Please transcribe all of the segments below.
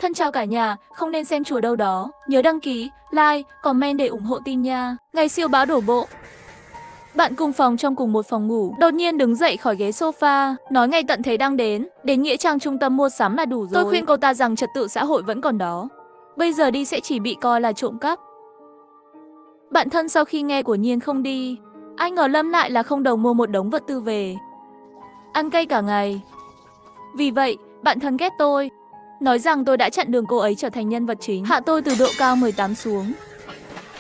Thân chào cả nhà, không nên xem chùa đâu đó. Nhớ đăng ký, like, comment để ủng hộ team nha. Ngày siêu bão đổ bộ. Bạn cùng phòng trong cùng một phòng ngủ, đột nhiên đứng dậy khỏi ghế sofa, nói ngày tận thế đang đến nghĩa trang trung tâm mua sắm là đủ rồi. Tôi khuyên cô ta rằng trật tự xã hội vẫn còn đó. Bây giờ đi sẽ chỉ bị coi là trộm cắp. Bạn thân sau khi nghe của Nhiên không đi, ai ngờ Lâm lại là không đồng mua một đống vật tư về. Ăn cay cả ngày. Vì vậy, bạn thân ghét tôi, nói rằng tôi đã chặn đường cô ấy trở thành nhân vật chính, hạ tôi từ độ cao 18 xuống.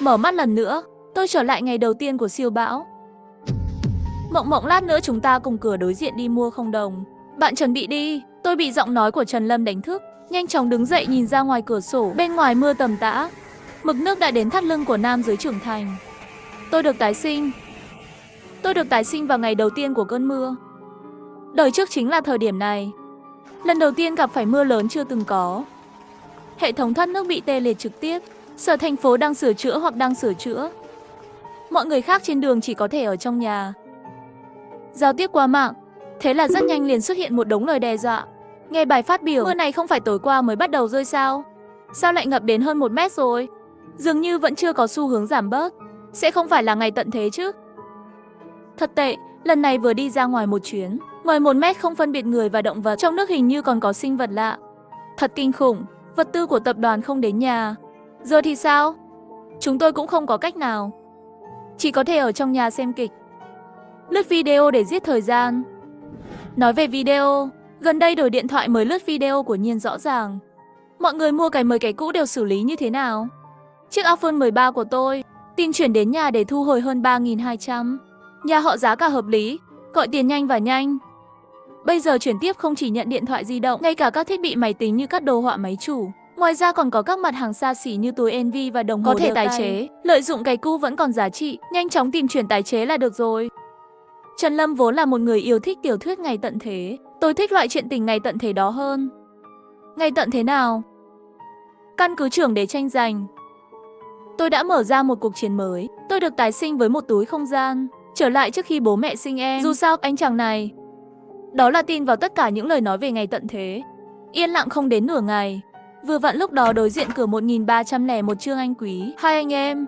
Mở mắt lần nữa, tôi trở lại ngày đầu tiên của siêu bão. Mộng lát nữa chúng ta cùng cửa đối diện đi mua không đồng. Bạn chuẩn bị đi. Tôi bị giọng nói của Trần Lâm đánh thức, nhanh chóng đứng dậy nhìn ra ngoài cửa sổ. Bên ngoài mưa tầm tã, mực nước đã đến thắt lưng của nam giới trưởng thành. Tôi được tái sinh. Tôi được tái sinh vào ngày đầu tiên của cơn mưa. Đời trước chính là thời điểm này, lần đầu tiên gặp phải mưa lớn chưa từng có. Hệ thống thoát nước bị tê liệt trực tiếp. Sở thành phố đang sửa chữa hoặc đang sửa chữa. Mọi người khác trên đường chỉ có thể ở trong nhà, giao tiếp qua mạng. Thế là rất nhanh liền xuất hiện một đống lời đe dọa. Nghe bài phát biểu, mưa này không phải tối qua mới bắt đầu rơi sao? Sao lại ngập đến hơn 1 mét rồi? Dường như vẫn chưa có xu hướng giảm bớt. Sẽ không phải là ngày tận thế chứ? Thật tệ, lần này vừa đi ra ngoài một chuyến, ngoài 1 mét không phân biệt người và động vật, trong nước hình như còn có sinh vật lạ. Thật kinh khủng, vật tư của tập đoàn không đến nhà. Giờ thì sao? Chúng tôi cũng không có cách nào, chỉ có thể ở trong nhà xem kịch, lướt video để giết thời gian. Nói về video, gần đây đổi điện thoại mới lướt video của Nhiên rõ ràng. Mọi người mua cái mới cái cũ đều xử lý như thế nào? Chiếc iPhone 13 của tôi, tin chuyển đến nhà để thu hồi hơn 3.200. Nhà họ giá cả hợp lý, gọi tiền nhanh và nhanh. Bây giờ chuyển tiếp không chỉ nhận điện thoại di động, ngay cả các thiết bị máy tính như các đồ họa máy chủ. Ngoài ra còn có các mặt hàng xa xỉ như túi Envy và đồng hồ có thể tái chế. Lợi dụng cái cũ vẫn còn giá trị, nhanh chóng tìm chuyển tái chế là được rồi. Trần Lâm vốn là một người yêu thích tiểu thuyết ngày tận thế. Tôi thích loại chuyện tình ngày tận thế đó hơn. Ngày tận thế nào? Căn cứ trưởng để tranh giành. Tôi đã mở ra một cuộc chiến mới. Tôi được tái sinh với một túi không gian, trở lại trước khi bố mẹ sinh em. Dù sao anh chàng này. Đó là tin vào tất cả những lời nói về ngày tận thế. Yên lặng không đến nửa ngày. Vừa vặn lúc đó đối diện cửa 1301 Trương Anh Quý. Hai anh em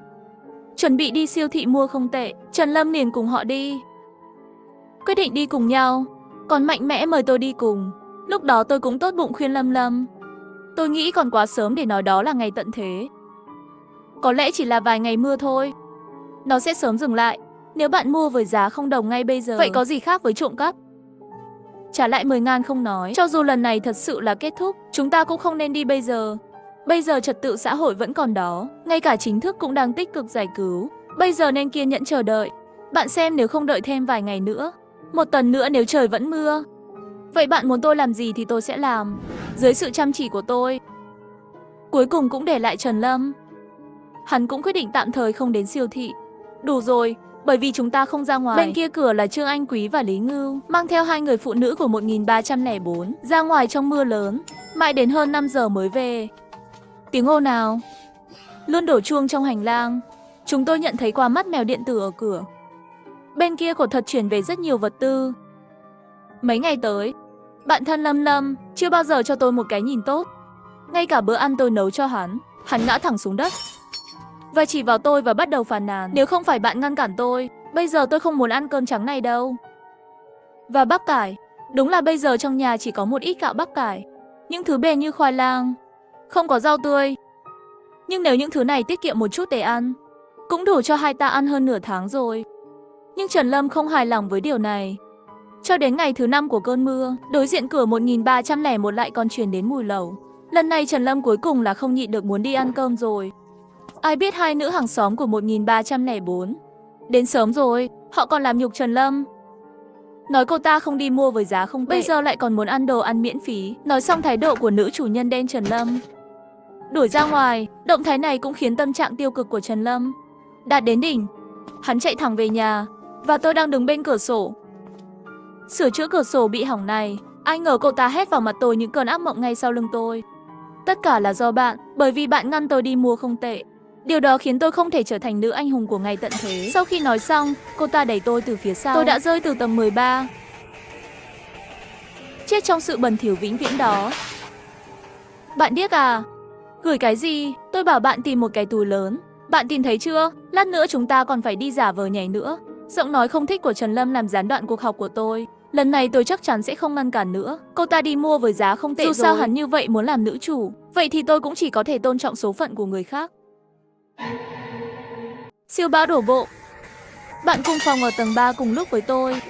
chuẩn bị đi siêu thị mua không tệ. Trần Lâm liền cùng họ đi. Quyết định đi cùng nhau, còn mạnh mẽ mời tôi đi cùng. Lúc đó tôi cũng tốt bụng khuyên Lâm. Tôi nghĩ còn quá sớm để nói đó là ngày tận thế. Có lẽ chỉ là vài ngày mưa thôi. Nó sẽ sớm dừng lại. Nếu bạn mua với giá không đồng ngay bây giờ, vậy có gì khác với trộm cắp? Trả lại 10.000 không nói. Cho dù lần này thật sự là kết thúc, chúng ta cũng không nên đi bây giờ. Bây giờ trật tự xã hội vẫn còn đó. Ngay cả chính thức cũng đang tích cực giải cứu. Bây giờ nên kiên nhẫn chờ đợi. Bạn xem nếu không đợi thêm vài ngày nữa, 1 tuần nữa nếu trời vẫn mưa, vậy bạn muốn tôi làm gì thì tôi sẽ làm, dưới sự chăm chỉ của tôi. Cuối cùng cũng để lại Trần Lâm. Hắn cũng quyết định tạm thời không đến siêu thị. Đủ rồi, bởi vì chúng ta không ra ngoài. Bên kia cửa là Trương Anh Quý và Lý Ngưu, mang theo 2 người phụ nữ của 1304, ra ngoài trong mưa lớn, mãi đến hơn 5 giờ mới về. Tiếng ồn ào luôn đổ chuông trong hành lang. Chúng tôi nhận thấy qua mắt mèo điện tử ở cửa. Bên kia của thật chuyển về rất nhiều vật tư. Mấy ngày tới, bạn thân Lâm chưa bao giờ cho tôi một cái nhìn tốt. Ngay cả bữa ăn tôi nấu cho hắn ngã thẳng xuống đất và chỉ vào tôi và bắt đầu phàn nàn. Nếu không phải bạn ngăn cản tôi, bây giờ tôi không muốn ăn cơm trắng này đâu. Và bắp cải, đúng là bây giờ trong nhà chỉ có một ít gạo bắp cải, những thứ bền như khoai lang, không có rau tươi. Nhưng nếu những thứ này tiết kiệm một chút để ăn, cũng đủ cho hai ta ăn hơn nửa tháng rồi. Nhưng Trần Lâm không hài lòng với điều này. Cho đến ngày thứ 5 của cơn mưa, đối diện cửa 1301 lại còn truyền đến mùi lẩu. Lần này Trần Lâm cuối cùng là không nhịn được muốn đi ăn cơm rồi. Ai biết hai nữ hàng xóm của 1304 đến sớm rồi, họ còn làm nhục Trần Lâm. Nói cô ta không đi mua với giá không tệ, bây giờ lại còn muốn ăn đồ ăn miễn phí. Nói xong thái độ của nữ chủ nhân đen Trần Lâm đuổi ra ngoài. Động thái này cũng khiến tâm trạng tiêu cực của Trần Lâm đạt đến đỉnh. Hắn chạy thẳng về nhà, và tôi đang đứng bên cửa sổ. Sửa chữa cửa sổ bị hỏng này, ai ngờ cô ta hét vào mặt tôi những cơn ác mộng ngay sau lưng tôi. Tất cả là do bạn, bởi vì bạn ngăn tôi đi mua không tệ. Điều đó khiến tôi không thể trở thành nữ anh hùng của ngày tận thế. Sau khi nói xong, cô ta đẩy tôi từ phía sau. Tôi đã rơi từ tầng 13. Chết trong sự bẩn thỉu vĩnh viễn đó. Bạn điếc à? Gửi cái gì? Tôi bảo bạn tìm một cái túi lớn. Bạn tìm thấy chưa? Lát nữa chúng ta còn phải đi giả vờ nhảy nữa. Giọng nói không thích của Trần Lâm làm gián đoạn cuộc học của tôi. Lần này tôi chắc chắn sẽ không ngăn cản nữa. Cô ta đi mua với giá không tệ rồi. Dù sao hắn như vậy muốn làm nữ chủ. Vậy thì tôi cũng chỉ có thể tôn trọng số phận của người khác. Siêu bão đổ bộ. Bạn cùng phòng ở tầng 3 cùng lúc với tôi.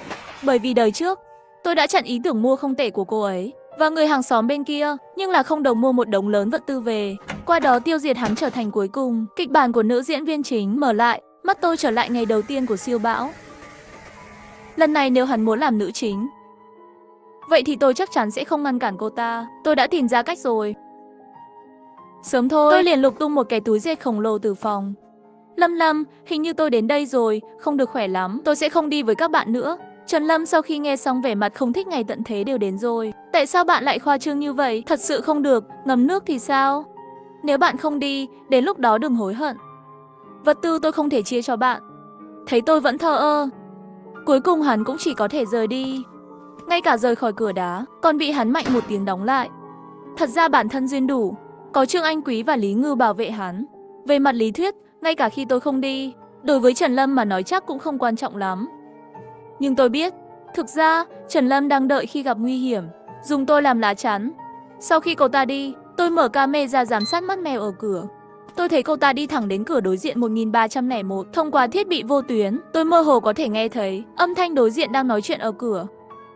Bởi vì đời trước, tôi đã chặn ý tưởng mua không tệ của cô ấy và người hàng xóm bên kia, nhưng là không đồng mua một đống lớn vật tư về. Qua đó tiêu diệt hắn trở thành cuối cùng. Kịch bản của nữ diễn viên chính mở lại, mắt tôi trở lại ngày đầu tiên của siêu bão. Lần này nếu hắn muốn làm nữ chính, vậy thì tôi chắc chắn sẽ không ngăn cản cô ta. Tôi đã tìm ra cách rồi. Sớm thôi, tôi liền lục tung một cái túi dệt khổng lồ từ phòng. Lâm, hình như tôi đến đây rồi, không được khỏe lắm, tôi sẽ không đi với các bạn nữa. Trần Lâm sau khi nghe xong vẻ mặt không thích ngày tận thế đều đến rồi. Tại sao bạn lại khoa trương như vậy? Thật sự không được, ngấm nước thì sao? Nếu bạn không đi, đến lúc đó đừng hối hận. Vật tư tôi không thể chia cho bạn. Thấy tôi vẫn thờ ơ. Cuối cùng hắn cũng chỉ có thể rời đi. Ngay cả rời khỏi cửa đá, còn bị hắn mạnh một tiếng đóng lại. Thật ra bản thân duyên đủ, có Trương Anh Quý và Lý Ngư bảo vệ hắn. Về mặt lý thuyết, ngay cả khi tôi không đi, đối với Trần Lâm mà nói chắc cũng không quan trọng lắm. Nhưng tôi biết, thực ra Trần Lâm đang đợi khi gặp nguy hiểm, dùng tôi làm lá chắn. Sau khi cô ta đi, tôi mở camera giám sát mắt mèo ở cửa. Tôi thấy cô ta đi thẳng đến cửa đối diện 1301. Thông qua thiết bị vô tuyến, tôi mơ hồ có thể nghe thấy âm thanh đối diện đang nói chuyện ở cửa.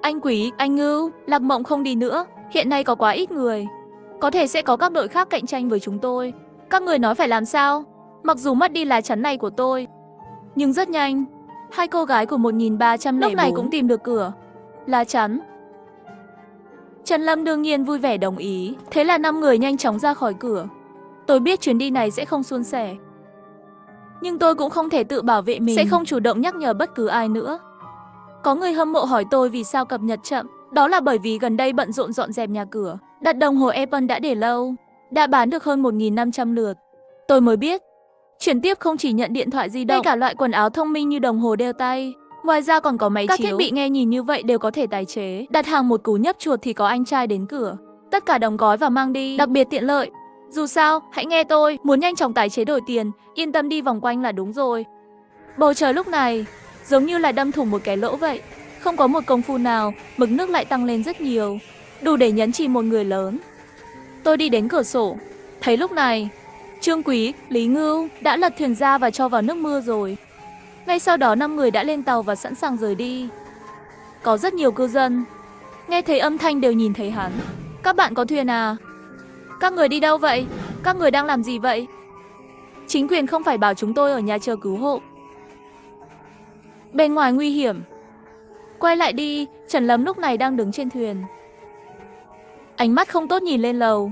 Anh Quý, anh Ngưu, Lạc Mộng không đi nữa, hiện nay có quá ít người. Có thể sẽ có các đội khác cạnh tranh với chúng tôi. Các người nói phải làm sao? Mặc dù mất đi lá chắn này của tôi, nhưng rất nhanh, hai cô gái của 1304 lúc này cũng tìm được cửa. Lá chắn. Trần Lâm đương nhiên vui vẻ đồng ý. Thế là 5 người nhanh chóng ra khỏi cửa. Tôi biết chuyến đi này sẽ không suôn sẻ, nhưng tôi cũng không thể tự bảo vệ mình, sẽ không chủ động nhắc nhở bất cứ ai nữa. Có người hâm mộ hỏi tôi vì sao cập nhật chậm. Đó là bởi vì gần đây bận rộn dọn dẹp nhà cửa. Đặt đồng hồ Apple đã để lâu, đã bán được hơn 1.500 lượt. Tôi mới biết, chuyển tiếp không chỉ nhận điện thoại di động, ngay cả loại quần áo thông minh như đồng hồ đeo tay. Ngoài ra còn có máy chiếu. Các thiết bị nghe nhìn như vậy đều có thể tái chế. Đặt hàng một cú nhấp chuột thì có anh trai đến cửa. Tất cả đóng gói và mang đi, đặc biệt tiện lợi. Dù sao, hãy nghe tôi, muốn nhanh chóng tái chế đổi tiền, yên tâm đi vòng quanh là đúng rồi. Bầu trời lúc này giống như là đâm thủng một cái lỗ vậy. Không có một công phu nào, mực nước lại tăng lên rất nhiều, đủ để nhấn chìm một người lớn. Tôi đi đến cửa sổ, thấy lúc này Trương Quý, Lý Ngưu đã lật thuyền ra và cho vào nước mưa rồi. Ngay sau đó 5 người đã lên tàu và sẵn sàng rời đi. Có rất nhiều cư dân nghe thấy âm thanh đều nhìn thấy hắn. Các bạn có thuyền à? Các người đi đâu vậy? Các người đang làm gì vậy? Chính quyền không phải bảo chúng tôi ở nhà chờ cứu hộ. Bên ngoài nguy hiểm. Quay lại đi, Trần Lâm lúc này đang đứng trên thuyền. Ánh mắt không tốt nhìn lên lầu.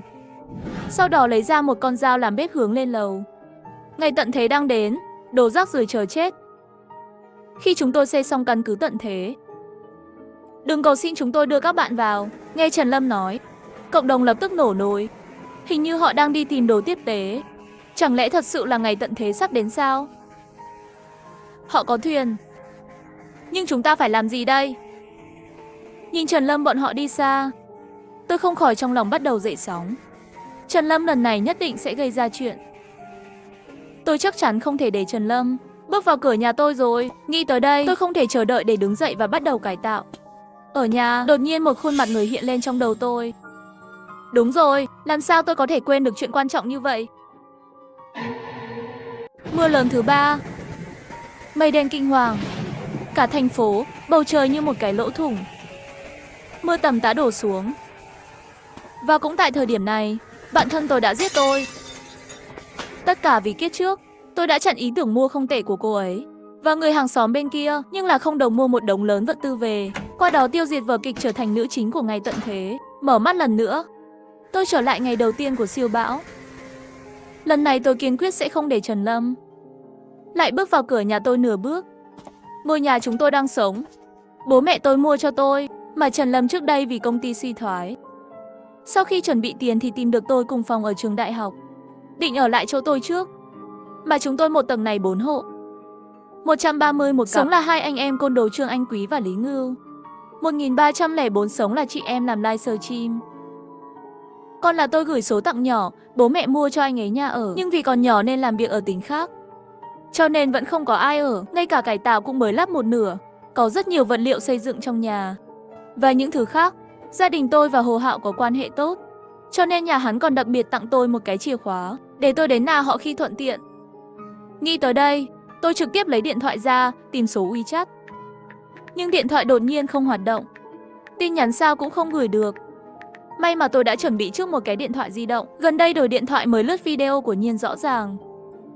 Sau đó lấy ra một con dao làm bếp hướng lên lầu. Ngày tận thế đang đến, đồ rác rưởi chờ chết. Khi chúng tôi xây xong căn cứ tận thế, đừng cầu xin chúng tôi đưa các bạn vào. Nghe Trần Lâm nói, cộng đồng lập tức nổ nồi. Hình như họ đang đi tìm đồ tiếp tế. Chẳng lẽ thật sự là ngày tận thế sắp đến sao? Họ có thuyền, nhưng chúng ta phải làm gì đây? Nhìn Trần Lâm bọn họ đi xa, tôi không khỏi trong lòng bắt đầu dậy sóng. Trần Lâm lần này nhất định sẽ gây ra chuyện. Tôi chắc chắn không thể để Trần Lâm bước vào cửa nhà tôi rồi. Nghĩ tới đây, tôi không thể chờ đợi để đứng dậy và bắt đầu cải tạo. Ở nhà, đột nhiên một khuôn mặt người hiện lên trong đầu tôi. Đúng rồi, làm sao tôi có thể quên được chuyện quan trọng như vậy? Mưa lớn thứ 3. Mây đen kinh hoàng. Cả thành phố, bầu trời như một cái lỗ thủng. Mưa tầm tã đổ xuống. Và cũng tại thời điểm này, bạn thân tôi đã giết tôi. Tất cả vì kiếp trước, tôi đã chặn ý tưởng mua không tệ của cô ấy và người hàng xóm bên kia, nhưng là không đồng mua một đống lớn vật tư về. Qua đó tiêu diệt vở kịch trở thành nữ chính của ngày tận thế. Mở mắt lần nữa, tôi trở lại ngày đầu tiên của siêu bão. Lần này tôi kiên quyết sẽ không để Trần Lâm lại bước vào cửa nhà tôi nửa bước. Ngôi nhà chúng tôi đang sống, bố mẹ tôi mua cho tôi, mà Trần Lâm trước đây vì công ty suy thoái. Sau khi chuẩn bị tiền thì tìm được tôi cùng phòng ở trường đại học, định ở lại chỗ tôi trước. Mà chúng tôi một tầng này 4 hộ. 130 một cặp. Sống là hai anh em côn đồ Trương Anh Quý và Lý Ngưu. 1304 sống là chị em làm live stream. Con là tôi gửi số tặng nhỏ, bố mẹ mua cho anh ấy nhà ở, nhưng vì còn nhỏ nên làm việc ở tỉnh khác. Cho nên vẫn không có ai ở, ngay cả cải tạo cũng mới lắp một nửa. Có rất nhiều vật liệu xây dựng trong nhà. Và những thứ khác, gia đình tôi và Hồ Hạo có quan hệ tốt. Cho nên nhà hắn còn đặc biệt tặng tôi một cái chìa khóa, để tôi đến nhà họ khi thuận tiện. Nghĩ tới đây, tôi trực tiếp lấy điện thoại ra, tìm số WeChat. Nhưng điện thoại đột nhiên không hoạt động. Tin nhắn sao cũng không gửi được. May mà tôi đã chuẩn bị trước một cái điện thoại di động. Gần đây đổi điện thoại mới lướt video của Nhiên rõ ràng.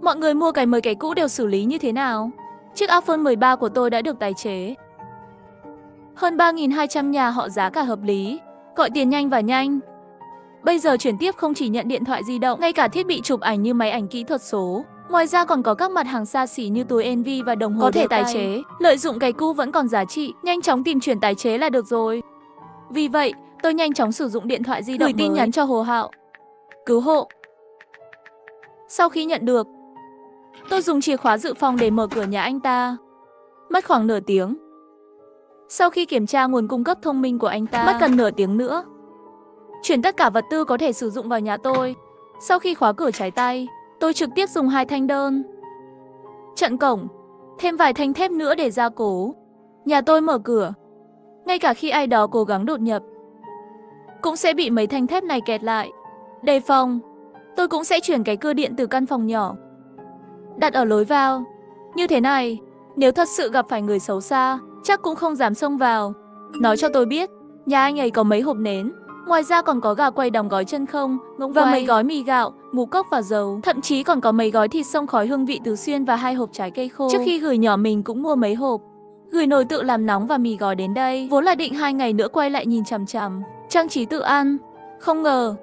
Mọi người mua cái mới cái cũ đều xử lý như thế nào? Chiếc iPhone 13 của tôi đã được tái chế. Hơn 3.200 nhà họ giá cả hợp lý, gọi tiền nhanh và nhanh. Bây giờ chuyển tiếp không chỉ nhận điện thoại di động, ngay cả thiết bị chụp ảnh như máy ảnh kỹ thuật số. Ngoài ra còn có các mặt hàng xa xỉ như túi Envy và đồng hồ có thể tái chế. Lợi dụng cái cũ vẫn còn giá trị, nhanh chóng tìm chuyển tái chế là được rồi. Vì vậy, tôi nhanh chóng sử dụng điện thoại di động gửi tin nhắn cho Hồ Hạo. Cứu hộ. Sau khi nhận được, tôi dùng chìa khóa dự phòng để mở cửa nhà anh ta. Mất khoảng nửa tiếng. Sau khi kiểm tra nguồn cung cấp thông minh của anh ta, mất gần nửa tiếng nữa. Chuyển tất cả vật tư có thể sử dụng vào nhà tôi. Sau khi khóa cửa trái tay, tôi trực tiếp dùng 2 thanh đơn, chặn cổng, thêm vài thanh thép nữa để gia cố. Nhà tôi mở cửa. Ngay cả khi ai đó cố gắng đột nhập, cũng sẽ bị mấy thanh thép này kẹt lại. Đề phòng, tôi cũng sẽ chuyển cái cưa điện từ căn phòng nhỏ, đặt ở lối vào. Như thế này, nếu thật sự gặp phải người xấu xa, chắc cũng không dám xông vào. Nói cho tôi biết, nhà anh ấy có mấy hộp nến. Ngoài ra còn có gà quay đóng gói chân không, và mấy gói mì gạo, ngũ cốc và dầu. Thậm chí còn có mấy gói thịt xông khói hương vị Tứ Xuyên và 2 hộp trái cây khô. Trước khi gửi nhỏ mình cũng mua mấy hộp. Gửi nồi tự làm nóng và mì gói đến đây. Vốn là định 2 ngày nữa quay lại nhìn chằm chằm, trang trí tự ăn. Không ngờ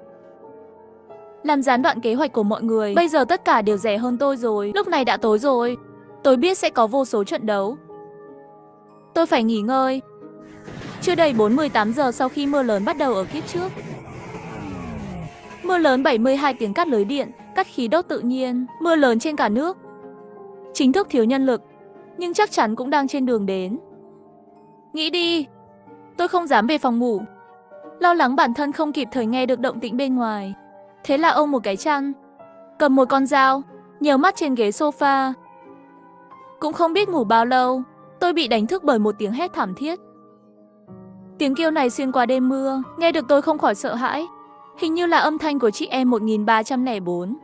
làm gián đoạn kế hoạch của mọi người. Bây giờ tất cả đều rẻ hơn tôi rồi. Lúc này đã tối rồi. Tôi biết sẽ có vô số trận đấu. Tôi phải nghỉ ngơi. Chưa đầy 48 giờ sau khi mưa lớn bắt đầu ở kiếp trước. Mưa lớn 72 tiếng cắt lưới điện, cắt khí đốt tự nhiên. Mưa lớn trên cả nước. Chính thức thiếu nhân lực, nhưng chắc chắn cũng đang trên đường đến. Nghĩ đi. Tôi không dám về phòng ngủ. Lo lắng bản thân không kịp thời nghe được động tĩnh bên ngoài. Thế là ôm một cái chăn, cầm một con dao, nhèo mắt trên ghế sofa. Cũng không biết ngủ bao lâu, tôi bị đánh thức bởi một tiếng hét thảm thiết. Tiếng kêu này xuyên qua đêm mưa, nghe được tôi không khỏi sợ hãi. Hình như là âm thanh của chị em 1304.